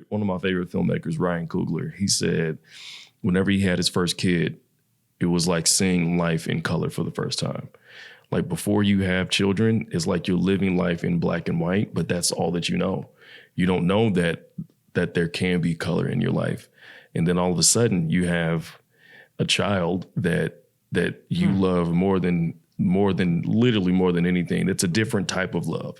One of my favorite filmmakers, Ryan Coogler, he said whenever he had his first kid, it was like seeing life in color for the first time. Like before you have children, it's like you're living life in black and white, but that's all that you know. You don't know that there can be color in your life. And then all of a sudden you have a child that you love more than anything. It's a different type of love.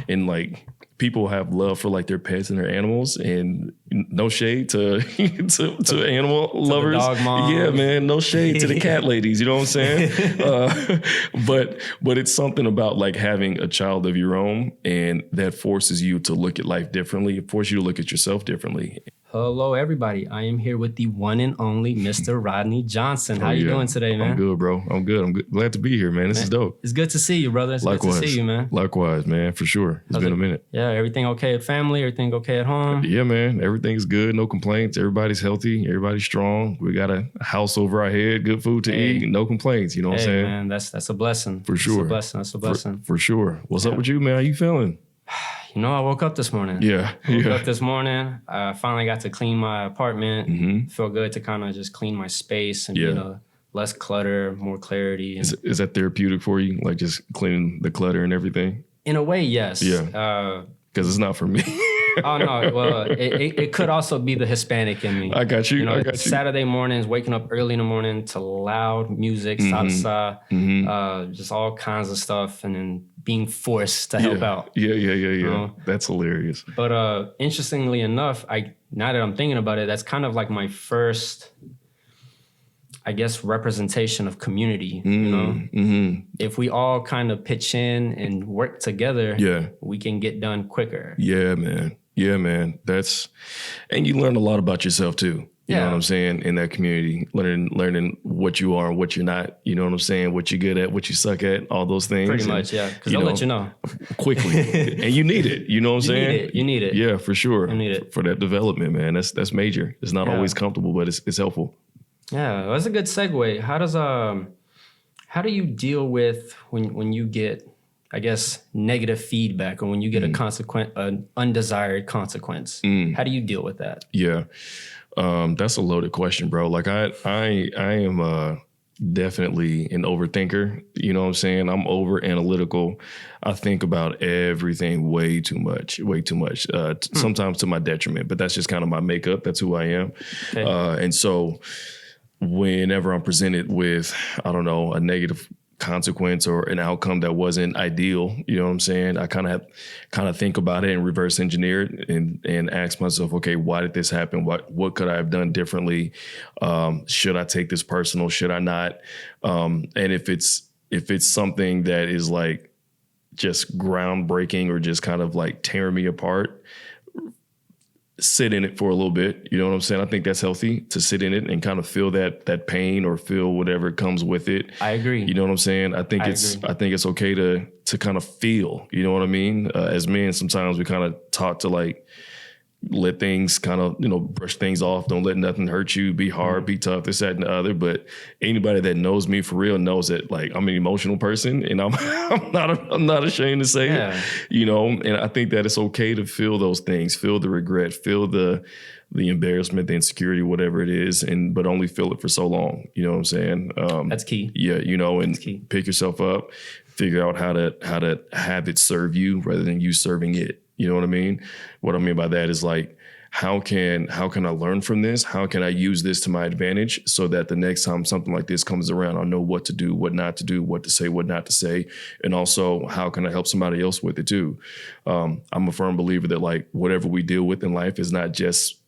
And like people have love for like their pets and their animals, and no shade to animal lovers. Dog moms. Yeah, man, no shade to the cat ladies. You know what I'm saying? But it's something about like having a child of your own, and that forces you to look at life differently. It forces you to look at yourself differently. Hello, everybody. I am here with the one and only Mr. Rodney Johnson. How you doing today, man? I'm good, bro. I'm good. I'm good. Glad to be here, man. This is dope. It's good to see you, brother. It's Likewise. good to see you, man. Likewise, man, for sure. It's been a minute. Yeah, everything okay at family? Everything okay at home? Yeah, man. Everything's good. No complaints. Everybody's healthy. Everybody's strong. We got a house over our head, good food to eat, no complaints. You know what I'm saying? Man, that's a blessing. For sure. That's a blessing. For sure. What's up with you, man? How you feeling? You know, I woke up this morning. Woke up this morning. I finally got to clean my apartment. Mm-hmm. Feel good to kind of just clean my space and, you know, less clutter, more clarity. And is that therapeutic for you? Like just cleaning the clutter and everything? in a way, yes. Yeah. Because it's not for me. Oh, no. Well, it could also be the Hispanic in me. I got you. You know, I got you. Saturday mornings, waking up early in the morning to loud music, salsa, just all kinds of stuff, and then being forced to help out. Yeah. You know? That's hilarious. But interestingly enough, now that I'm thinking about it, that's kind of like my first, I guess, representation of community. You know, if we all kind of pitch in and work together, we can get done quicker. Yeah, man. And you learn a lot about yourself too. You know what I'm saying? In that community, learning what you are and what you're not. You know what I'm saying? What you're good at, what you suck at, all those things. Pretty much, yeah. Because they'll let you know quickly, and you need it. You know what I'm saying? You need it. Yeah, for sure. You need it for that development, man. That's major. It's not always comfortable, but it's helpful. Yeah, that's a good segue. How do you deal with when you get, I guess, negative feedback, or when you get an undesired consequence? How do you deal with that? Yeah, that's a loaded question, bro. Like I am definitely an overthinker. You know what I'm saying? I'm over analytical. I think about everything way too much. Sometimes to my detriment, but that's just kind of my makeup. That's who I am. Okay. And so whenever I'm presented with, I don't know, a negative consequence or an outcome that wasn't ideal, you know what I'm saying? I kind of think about it and reverse engineer it and ask myself, okay, why did this happen? What could I have done differently? Should I take this personal? Should I not? And if it's something that is like just groundbreaking or just kind of like tearing me apart, sit in it for a little bit. You know what I'm saying? I think that's healthy to sit in it and kind of feel that pain or feel whatever comes with it. I agree. You know what I'm saying? I think it's okay to kind of feel, you know what I mean? As men, sometimes we kind of taught to like let things kind of, brush things off. Don't let nothing hurt you. Be hard, be tough, this, that, and the other. But anybody that knows me for real knows that like I'm an emotional person, and I'm not ashamed to say it. And I think that it's okay to feel those things, feel the regret, feel the embarrassment, the insecurity, whatever it is, but only feel it for so long. You know what I'm saying? That's key. Yeah, and pick yourself up, figure out how to have it serve you rather than you serving it. You know what I mean? What I mean by that is like, how can I learn from this? How can I use this to my advantage so that the next time something like this comes around, I'll know what to do, what not to do, what to say, what not to say. And also, how can I help somebody else with it too? I'm a firm believer that like whatever we deal with in life is not just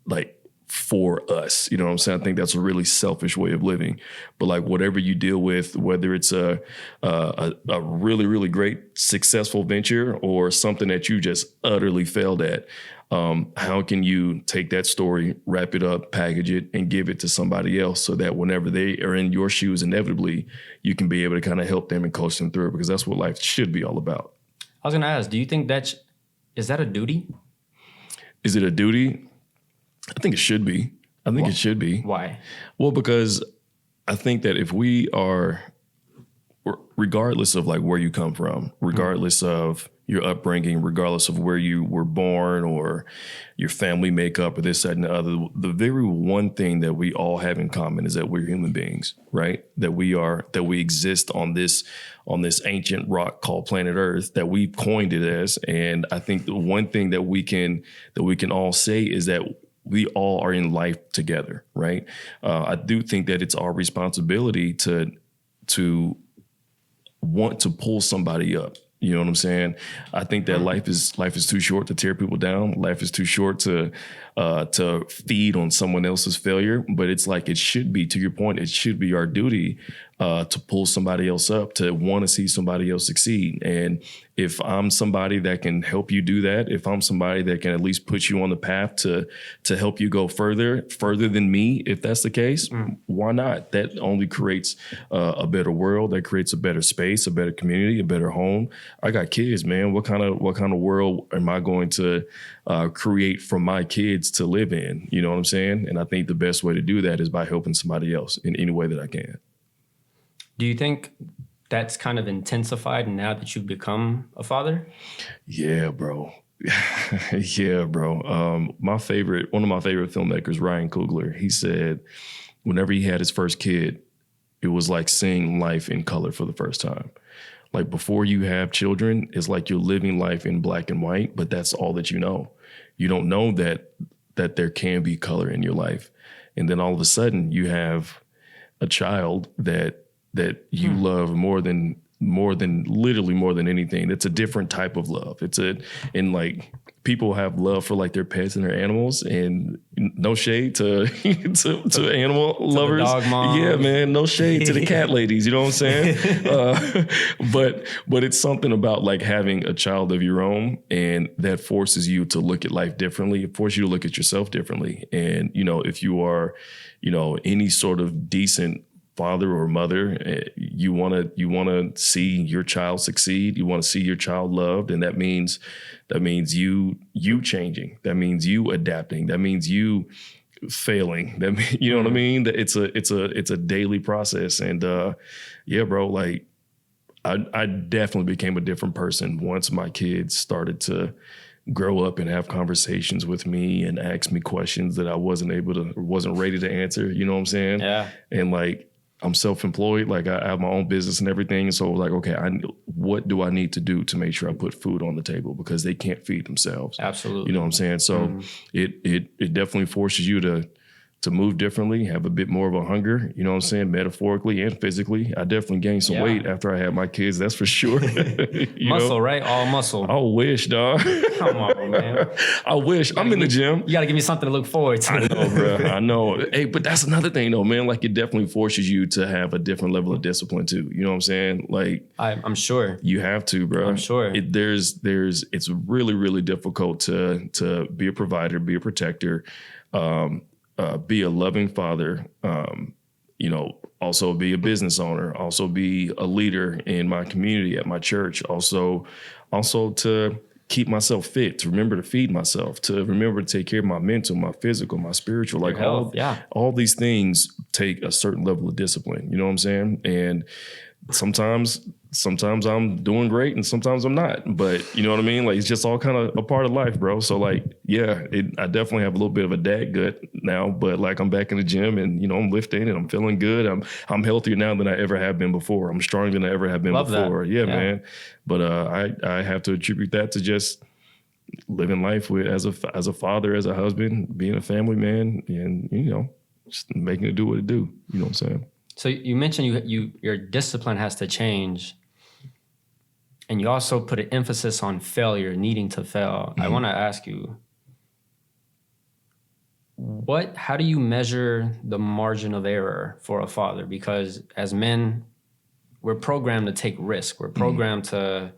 like for us. You know what I'm saying? I think that's a really selfish way of living. But like whatever you deal with, whether it's a really, really great successful venture or something that you just utterly failed at, how can you take that story, wrap it up, package it, and give it to somebody else so that whenever they are in your shoes, inevitably, you can be able to kind of help them and coach them through it, because that's what life should be all about. I was going to ask, do you think is that a duty? Is it a duty? I think it should be. It should be. Why? Well, because I think that if we are, regardless of like where you come from, regardless of your upbringing, regardless of where you were born or your family makeup or this, that, and the other. The very one thing that we all have in common is that we're human beings, right? That we exist on this ancient rock called planet Earth, that we coined it as. And I think the one thing that we can all say is that we all are in life together, right? I do think that it's our responsibility to want to pull somebody up. You know what I'm saying? I think that life is too short to tear people down. Life is too short to feed on someone else's failure. But it's like, it should be, to your point, it should be our duty to pull somebody else up, to want to see somebody else succeed. And if I'm somebody that can help you do that, if I'm somebody that can at least put you on the path to help you go further than me, if that's the case, why not? That only creates a better world. That creates a better space, a better community, a better home. I got kids, man. What kind of world am I going to create for my kids to live in? You know what I'm saying? And I think the best way to do that is by helping somebody else in any way that I can. Do you think that's kind of intensified now that you've become a father? Yeah, bro. Yeah, bro. One of my favorite filmmakers, Ryan Coogler, he said whenever he had his first kid, it was like seeing life in color for the first time. Like, before you have children, it's like you're living life in black and white, but that's all that you know. You don't know that there can be color in your life. And then all of a sudden you have a child that you love more than anything. It's a different type of love. And like, people have love for like their pets and their animals, and no shade to animal lovers. Dog mom. Yeah, man, no shade to the cat ladies. You know what I'm saying? But it's something about like having a child of your own, and that forces you to look at life differently. It forces you to look at yourself differently. And, you know, if you are, you know, any sort of decent father or mother, you want to see your child succeed. You want to see your child loved. And that means you changing. That means you adapting. That means you failing. That mean, you know what I mean? It's a daily process. And yeah, bro, like I definitely became a different person once my kids started to grow up and have conversations with me and ask me questions that I wasn't ready to answer. You know what I'm saying? Yeah. And like, I'm self-employed, like I have my own business and everything. So like, okay, what do I need to do to make sure I put food on the table, because they can't feed themselves. Absolutely. You know what I'm saying? So it definitely forces you to move differently, have a bit more of a hunger, you know what I'm saying, metaphorically and physically. I definitely gained some weight after I had my kids, that's for sure. Muscle, right? All muscle. I wish, dog. Come on, man. I wish. I'm in the gym. You got to give me something to look forward to. I know, bro. I know. Hey, but that's another thing, though, man. Like, it definitely forces you to have a different level of discipline, too. You know what I'm saying? Like, I'm sure. You have to, bro. I'm sure. It's really, really difficult to be a provider, be a protector, be a loving father, you know, also be a business owner, also be a leader in my community, at my church, also to keep myself fit, to remember to feed myself, to remember to take care of my mental, my physical, my spiritual, like all these things take a certain level of discipline. You know what I'm saying? And sometimes I'm doing great and sometimes I'm not, but you know what I mean? Like, it's just all kind of a part of life, bro. So like, yeah, I definitely have a little bit of a dad gut now, but like, I'm back in the gym and, you know, I'm lifting and I'm feeling good. I'm healthier now than I ever have been before. I'm stronger than I ever have been before. Yeah, man. But I have to attribute that to just living life as a father, as a husband, being a family man, and, you know, just making it do what it do. You know what I'm saying? So you mentioned your discipline has to change, and you also put an emphasis on failure, needing to fail. I want to ask you, how do you measure the margin of error for a father? Because as men, we're programmed to take risk. We're programmed to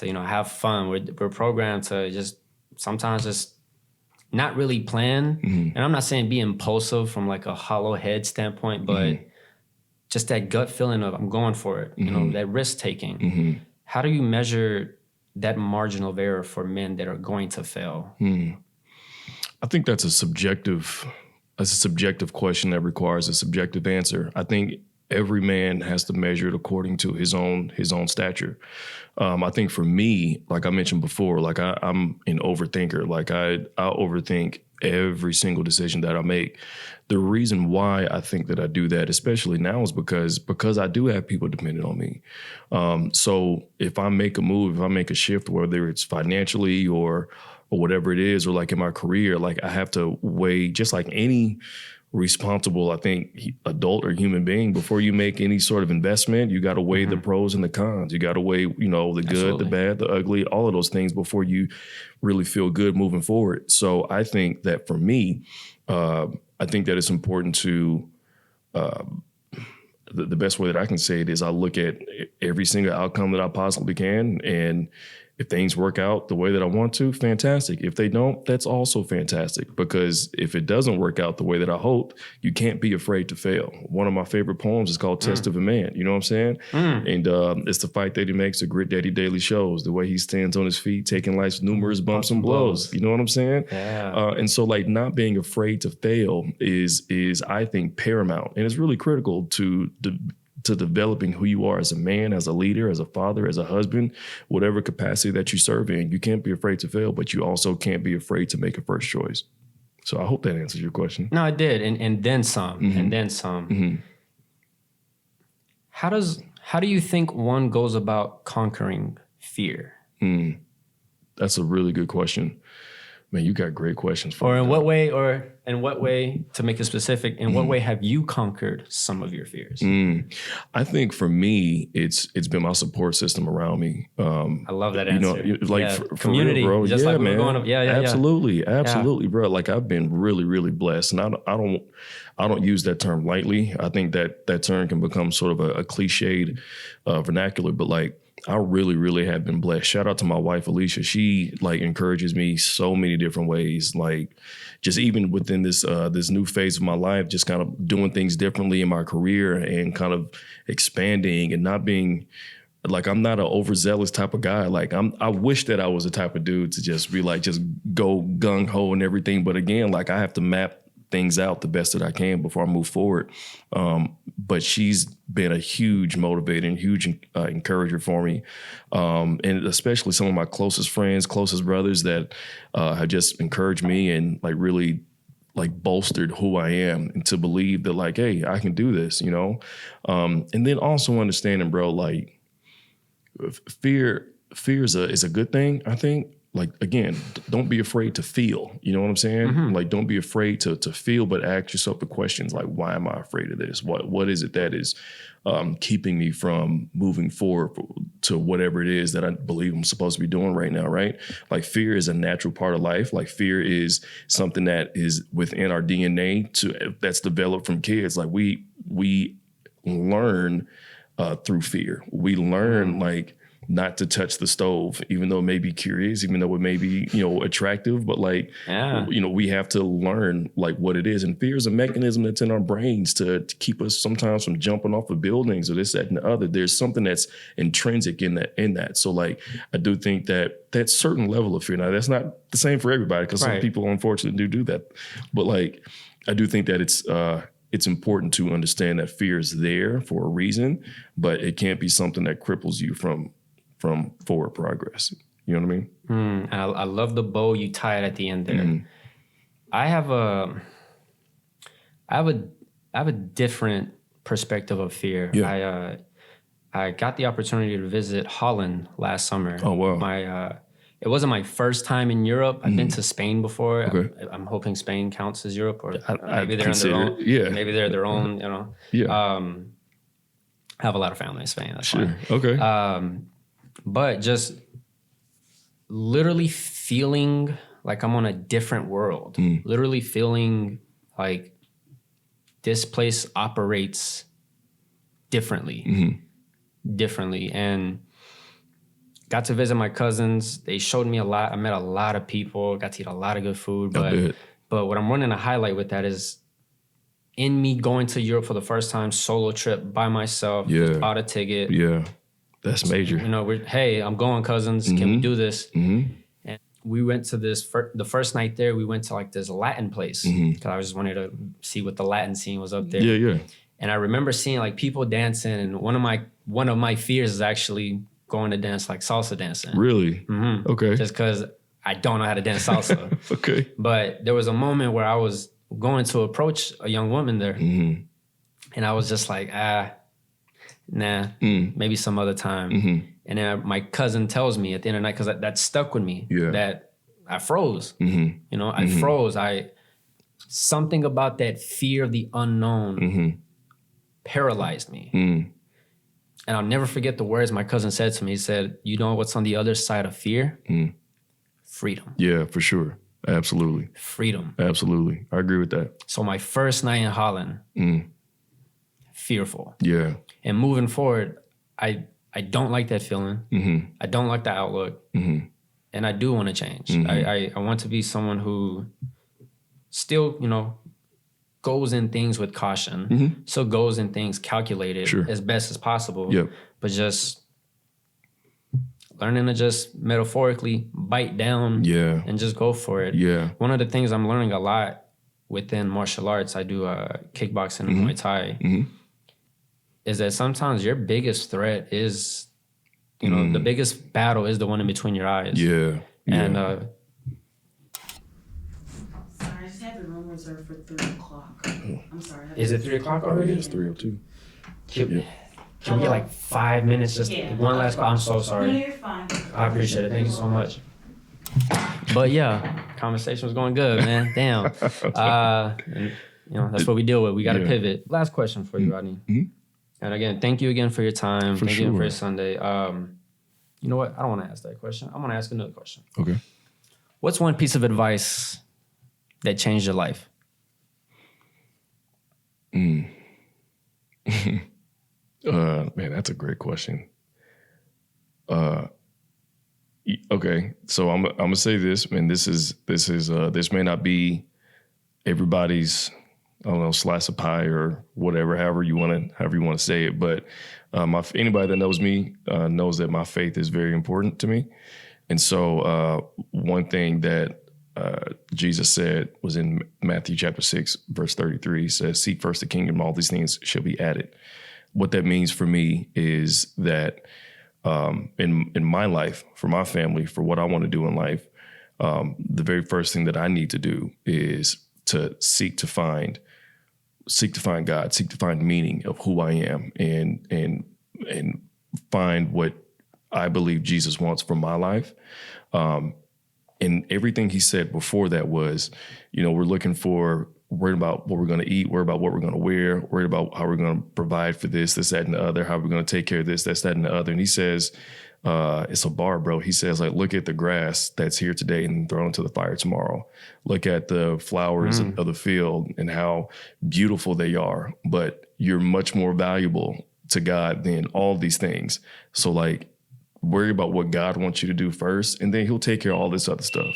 you know, have fun. We're programmed to sometimes just not really plan. And I'm not saying be impulsive from like a hollow head standpoint, but just that gut feeling of I'm going for it, you know, that risk taking. How do you measure that margin of error for men that are going to fail? I think that's a subjective question that requires a subjective answer. I think every man has to measure it according to his own stature. I think for me, like I mentioned before, like I'm an overthinker. Like I overthink every single decision that I make. The reason why I think that I do that, especially now, is because I do have people dependent on me. So if I make a move, if I make a shift, whether it's financially or whatever it is, or like in my career, like I have to weigh, just like any responsible, I think, adult or human being, before you make any sort of investment, you got to weigh the pros and the cons. You got to weigh, you know, the good, the bad, the ugly, all of those things before you really feel good moving forward. So I think that for me, I think that it's important to, the best way that I can say it is I look at every single outcome that I possibly can, and if things work out the way that I want to, fantastic. If they don't, that's also fantastic, because if it doesn't work out the way that I hope, you can't be afraid to fail. One of my favorite poems is called Test of a Man. You know what I'm saying? And it's the fight that he makes, the grit that he daily shows, the way he stands on his feet, taking life's numerous bumps and blows. You know what I'm saying? Yeah. And so like not being afraid to fail is I think paramount. And it's really critical to developing who you are as a man, as a leader, as a father, as a husband, whatever capacity that you serve in. You can't be afraid to fail, but you also can't be afraid to make a first choice. So I hope that answers your question. No, it did. And then some, and then some. How do you think one goes about conquering fear? That's a really good question. Man, you got great questions for Or me. in what way, to make it specific, in what way have you conquered some of your fears? I think for me, it's been my support system around me. I love that answer. You know, like for community, real, bro. just Yeah, like we man. were going to, Absolutely, bro. Like I've been really, really blessed, and I don't use that term lightly. I think that term can become sort of a cliched vernacular, but like, I really, really have been blessed. Shout out to my wife, Alicia. She like encourages me so many different ways. Like just even within this new phase of my life, just kind of doing things differently in my career and kind of expanding and not being like, I'm not an overzealous type of guy. Like I wish that I was the type of dude to just be like, just go gung ho and everything. But again, like I have to map things out the best that I can before I move forward. But she's been a huge motivator and huge encourager for me. And especially some of my closest friends, closest brothers that have just encouraged me and like really like bolstered who I am, and to believe that like, hey, I can do this, you know? And then also understanding, bro, like fear is a good thing, I think. Like, again, don't be afraid to feel, you know what I'm saying? Like, don't be afraid to feel, but ask yourself the questions like, why am I afraid of this? What is it that is keeping me from moving forward to whatever it is that I believe I'm supposed to be doing right now, right? Like, fear is a natural part of life. Like, fear is something that is within our DNA that's developed from kids. Like, we learn through fear. We learn, like, not to touch the stove, even though it may be curious, even though it may be, you know, attractive, but like, you know, we have to learn like what it is. And fear is a mechanism that's in our brains to keep us sometimes from jumping off of buildings or this, that, and the other. There's something that's intrinsic in that. So like, I do think that certain level of fear, now that's not the same for everybody, because some people unfortunately do that. But like, I do think that it's important to understand that fear is there for a reason, but it can't be something that cripples you from forward progress. You know what I mean? I love the bow you tied at the end there. I have a different perspective of fear. Yeah. I got the opportunity to visit Holland last summer. Oh wow! It wasn't my first time in Europe. I've been to Spain before. Okay. I'm hoping Spain counts as Europe, or maybe they're on their own. Yeah. Maybe they're their own. You know. Yeah. I have a lot of family in Spain. That's sure. Fine. Okay. But just literally feeling like I'm on a different world. Literally feeling like this place operates differently. And got to visit my cousins. They showed me a lot. I met a lot of people. Got to eat a lot of good food. But what I'm wanting to highlight with that is in me going to Europe for the first time, solo trip by myself, bought a ticket. Yeah. That's major. You know, hey, I'm going, cousins. Can we do this? And we went to this, the first night there, we went to like this Latin place because I just wanted to see what the Latin scene was up there. Yeah. And I remember seeing like people dancing, and one of my fears is actually going to dance like salsa dancing. Really? Okay. Just because I don't know how to dance salsa. Okay. But there was a moment where I was going to approach a young woman there, and I was just like, nah, maybe some other time. And then my cousin tells me at the end of the night, because that stuck with me, that I froze. You know, I froze. Something about that fear of the unknown paralyzed me. And I'll never forget the words my cousin said to me. He said, you know what's on the other side of fear? Freedom. Yeah, for sure. Absolutely. Freedom. Absolutely. I agree with that. So my first night in Holland, fearful. Yeah. And moving forward, I don't like that feeling. I don't like the outlook. And I do want to change. I want to be someone who still, you know, goes in things with caution. Still goes in things calculated as best as possible. But just learning to just metaphorically bite down and just go for it. One of the things I'm learning a lot within martial arts, I do kickboxing and Muay Thai, is that sometimes your biggest threat is, you know, the biggest battle is the one in between your eyes. And sorry, I just had the room reserved for 3 o'clock. I'm sorry. Is it 3 o'clock already? It's 3:02. Can we get like 5 minutes? Just one last call. I'm so No, sorry. you're fine. I appreciate it. Thank you so much. But yeah, conversation was going good, man. Damn. And, you know, that's what we deal with. We got to pivot. Last question for you, Rodney. And again, thank you again for your time. Thank you again for your Sunday. You know what? I don't want to ask that question. I'm going to ask another question. Okay. What's one piece of advice that changed your life? Man, that's a great question. Okay, so I'm gonna say this, and this may not be everybody's, I don't know, slice of pie or whatever, however you want to say it. But anybody that knows me knows that my faith is very important to me. And so one thing that Jesus said was in Matthew chapter 6, verse 33, says, "Seek first the kingdom, all these things shall be added." What that means for me is that in my life, for my family, for what I want to do in life, the very first thing that I need to do is to seek to find God, seek to find meaning of who I am, and find what I believe Jesus wants from my life. And everything he said before that was, you know, worried about what we're going to eat, worried about what we're going to wear, worried about how we're going to provide for this, that, and the other, how we're going to take care of this, that, and the other. And he says, it's a bar, bro. He says, like, look at the grass that's here today and thrown into the fire tomorrow. Look at the flowers of the field and how beautiful they are, but you're much more valuable to God than all these things. So, like, worry about what God wants you to do first, and then he'll take care of all this other stuff.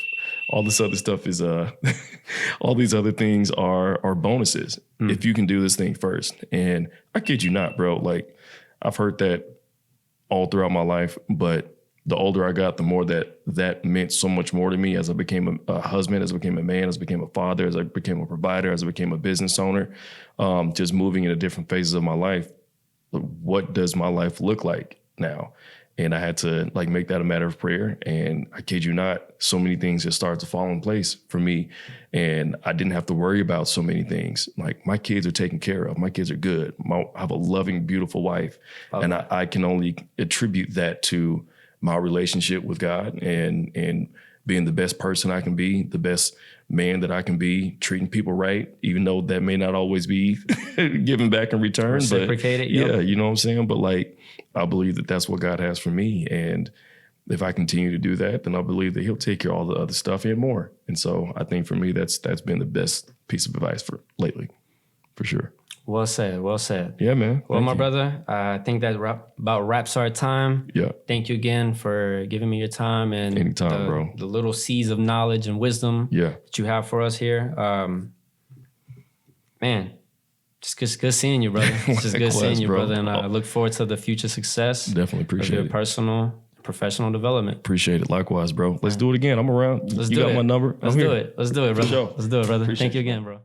All this other stuff is all these other things are bonuses if you can do this thing first. And I kid you not, bro. Like, I've heard that all throughout my life, but the older I got, the more that meant so much more to me as I became a husband, as I became a man, as I became a father, as I became a provider, as I became a business owner, just moving into different phases of my life. What does my life look like now? And I had to, like, make that a matter of prayer. And I kid you not, so many things just started to fall in place for me. And I didn't have to worry about so many things. Like, my kids are taken care of. My kids are good. I have a loving, beautiful wife. Okay. And I can only attribute that to my relationship with God and being the best person I can be, the best man that I can be, treating people right, even though that may not always be given back in return. Reciprocated, yeah, you know what I'm saying? But, like, I believe that that's what God has for me. And if I continue to do that, then I believe that he'll take care of all the other stuff and more. And so I think for me, that's been the best piece of advice for lately, for sure. Well said. Well said. Yeah, man. Well, my brother, I think that about wraps our time. Yeah. Thank you again for giving me your time and anytime, bro. The little seeds of knowledge and wisdom that you have for us here. Man, just good seeing you, brother. It's just good seeing you, brother. And I look forward to the future success. Definitely appreciate of your personal, professional development. Appreciate it. Likewise, bro. Let's do it again. I'm around. Let's you do got it. my number. Let's do it. Let's do it, brother. For sure. Let's do it, brother. Appreciate Thank you again, bro.